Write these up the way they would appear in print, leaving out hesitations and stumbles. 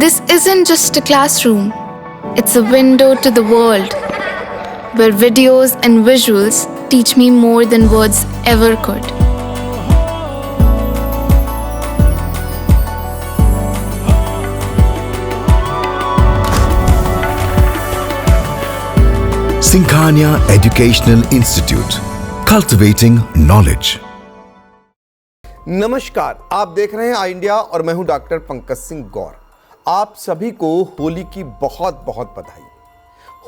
This isn't just a classroom, it's a window to the world, where videos and visuals teach me more than words ever could. Sinkhania Educational Institute, cultivating knowledge. नमस्कार, आप देख रहे हैं आई India और मैं हूं doctor Pankaj Singh गौर। आप सभी को होली की बहुत बहुत बधाई।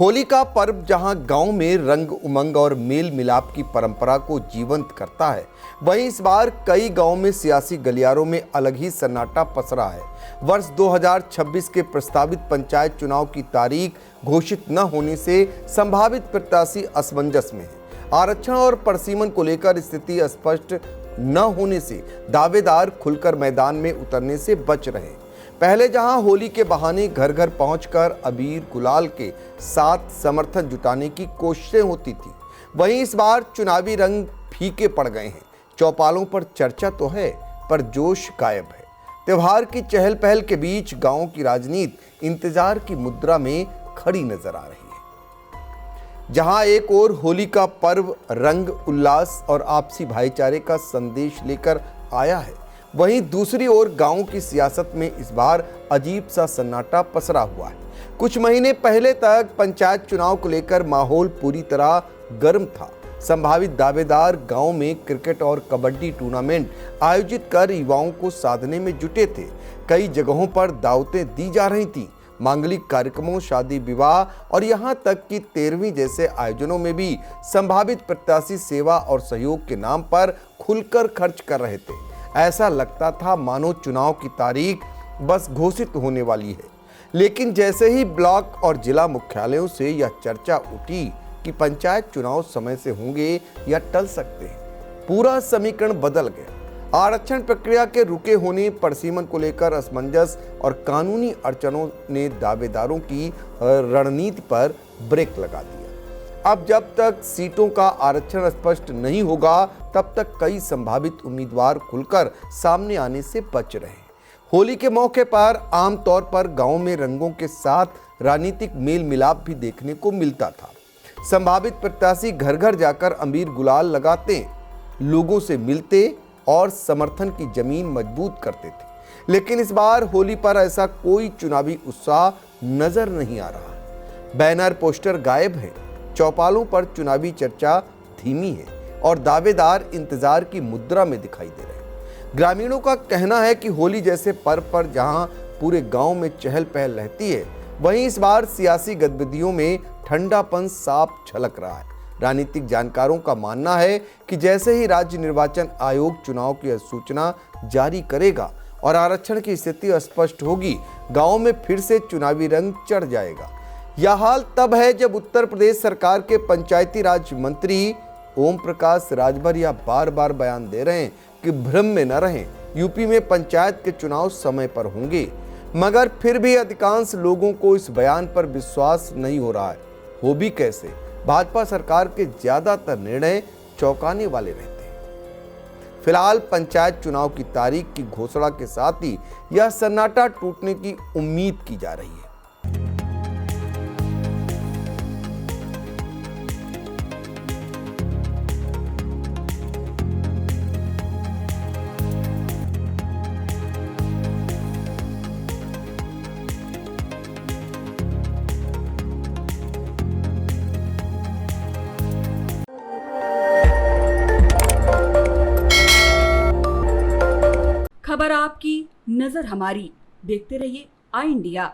होली का पर्व जहां गांव में रंग उमंग और मेल मिलाप की परंपरा को जीवंत करता है, वहीं इस बार कई गांव में सियासी गलियारों में अलग ही सन्नाटा पसरा है। वर्ष 2026 के प्रस्तावित पंचायत चुनाव की तारीख घोषित न होने से संभावित प्रत्याशी असमंजस में है। आरक्षण और परसीमन को लेकर स्थिति स्पष्ट न होने से दावेदार खुलकर मैदान में उतरने से बच रहे हैं। पहले जहां होली के बहाने घर घर पहुंचकर अबीर गुलाल के साथ समर्थन जुटाने की कोशिशें होती थी, वहीं इस बार चुनावी रंग फीके पड़ गए हैं। चौपालों पर चर्चा तो है, पर जोश गायब है। त्योहार की चहल पहल के बीच गांव की राजनीति इंतजार की मुद्रा में खड़ी नजर आ रही है। जहां एक ओर होली का पर्व रंग उल्लास और आपसी भाईचारे का संदेश लेकर आया है, वहीं दूसरी ओर गांव की सियासत में इस बार अजीब सा सन्नाटा पसरा हुआ है। कुछ महीने पहले तक पंचायत चुनाव को लेकर माहौल पूरी तरह गर्म था। संभावित दावेदार गांव में क्रिकेट और कबड्डी टूर्नामेंट आयोजित कर युवाओं को साधने में जुटे थे। कई जगहों पर दावतें दी जा रही थी। मांगलिक कार्यक्रमों, शादी विवाह और यहां तक कि 13वीं जैसे आयोजनों में भी संभावित प्रत्याशी सेवा और सहयोग के नाम पर खुलकर खर्च कर रहे थे। ऐसा लगता था मानो चुनाव की तारीख बस घोषित होने वाली है। लेकिन जैसे ही ब्लॉक और जिला मुख्यालयों से यह चर्चा उठी कि पंचायत चुनाव समय से होंगे या टल सकते हैं, पूरा समीकरण बदल गया। आरक्षण प्रक्रिया के रुके होने, परसीमन को लेकर असमंजस और कानूनी अड़चनों ने दावेदारों की रणनीति पर ब्रेक लगा दिया। अब जब तक सीटों का आरक्षण स्पष्ट नहीं होगा, तब तक कई संभावित उम्मीदवार खुलकर सामने आने से बच रहे हैं। होली के मौके पर आमतौर पर गांव में रंगों के साथ राजनीतिक मेल मिलाप भी देखने को मिलता था। संभावित प्रत्याशी घर घर जाकर अबीर गुलाल लगाते, लोगों से मिलते और समर्थन की जमीन मजबूत करते थे। लेकिन इस बार होली पर ऐसा कोई चुनावी उत्साह नजर नहीं आ रहा। बैनर पोस्टर गायब हैं, चौपालों पर चुनावी चर्चा धीमी है और दावेदार इंतजार की मुद्रा में दिखाई दे रहे हैं। ग्रामीणों का कहना है कि होली जैसे पर्व पर जहां पूरे गांव में चहल पहल रहती है, वहीं इस बार सियासी गतिविधियों में ठंडापन साफ झलक रहा है। राजनीतिक जानकारों का मानना है कि जैसे ही राज्य निर्वाचन आयोग चुनाव की सूचना जारी करेगा और आरक्षण की स्थिति स्पष्ट होगी, गांव में फिर से चुनावी रंग चढ़ जाएगा। यह हाल तब है जब उत्तर प्रदेश सरकार के पंचायती राज मंत्री ओम प्रकाश राजभर यह बार बार बयान दे रहे हैं कि भ्रम में न रहें, यूपी में पंचायत के चुनाव समय पर होंगे। मगर फिर भी अधिकांश लोगों को इस बयान पर विश्वास नहीं हो रहा है। हो भी कैसे? भाजपा सरकार के ज्यादातर निर्णय चौंकाने वाले रहते हैं। फिलहाल पंचायत चुनाव की तारीख की घोषणा के साथ ही यह सन्नाटा टूटने की उम्मीद की जा रही है। खबर आपकी, नजर हमारी। देखते रहिए आई इंडिया।